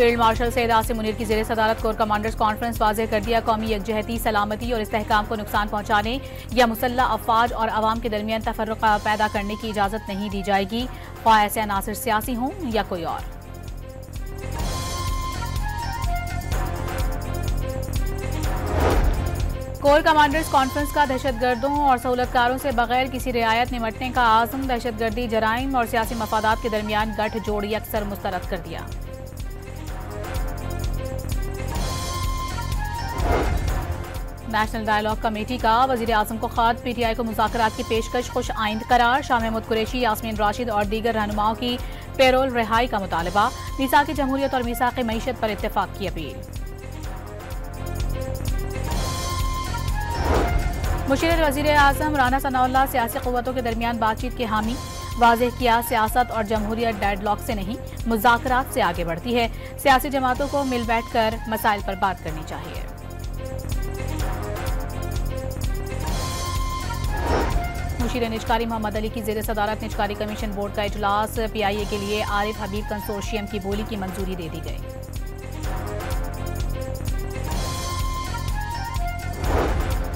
Field marshal Syed Asim Munir की ज़ेरे सदारत कोर कमांडर्स कॉन्फ्रेंस वाज़ेह कर दिया, कौमी यकजहती, सलामती और इस्तेहकाम को नुकसान पहुंचाने या मुसल्लह अफवाज और अवाम के दरमियान तफर्रुक़ पैदा करने की इजाज़त नहीं दी जाएगी, ख्वाह ऐसे अनासिर सियासी हों या कोई और। कोर कमांडर्स कॉन्फ्रेंस का दहशतगर्दों और सहूलतकारों से बगैर किसी रियायत निमटने का आज़म, दहशतगर्दी, जराइम और सियासी मफादात के दरमियान गठ जोड़ अक्सर मुस्तरद कर दिया। नेशनल डायलॉग कमेटी का वज़ीर आज़म को ख़त, PTI को मुज़ाकरात की पेशकश खुश आइंद करार, शाह महमूद कुरैशी, यास्मीन राशिद और दीगर रहनुमाओं की पेरोल रिहाई का मुतालबा, मीसाक़ जमहूरियत और मीसाक़ मईशत पर इत्तेफाक की अपील। मुशीर वज़ीर आज़म राना सनाउल्लाह सियासी क़ुव्वतों के दरमियान बातचीत के हामी, वाज़ेह किया सियासत और जमहूरियत डेडलॉक से नहीं मुज़ाकरात से आगे बढ़ती है, सियासी जमातों को मिल बैठ कर मसाइल पर बात करनी चाहिए। मुशीर निजकारी मोहम्मद अली की ज़ेर सदारत निजकारी कमीशन बोर्ड का इजलास, PIA के लिए आरिफ हबीब कंसोर्शियम की बोली की मंजूरी दे दी गई।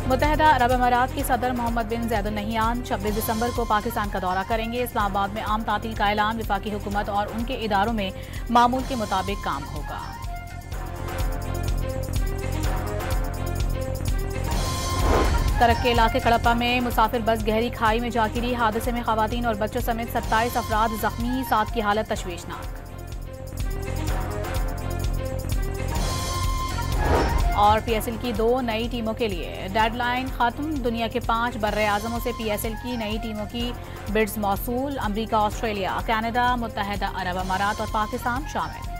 मुत्तहदा अरब अमारात के सदर मोहम्मद बिन ज़ैद अल नहियान 26 दिसंबर को पाकिस्तान का दौरा करेंगे। इस्लामाबाद में आम तातील का ऐलान, वफाकी हुकूमत और उनके इदारों में मामूल के मुताबिक काम होगा। तरक्के इलाके कड़प्पा में मुसाफिर बस गहरी खाई में जा गिरी, हादसे में खवातीन और बच्चों समेत 27 अफराद जख्मी, 7 की हालत तशवीशनाक। और PSL की 2 नई टीमों के लिए डेडलाइन खत्म, दुनिया के 5 बर्रे आज़मों से PSL की नई टीमों की बिड्स मौसूल, अमरीका, ऑस्ट्रेलिया, कनाडा, मुत्तहदा अरब अमारात और पाकिस्तान शामिल।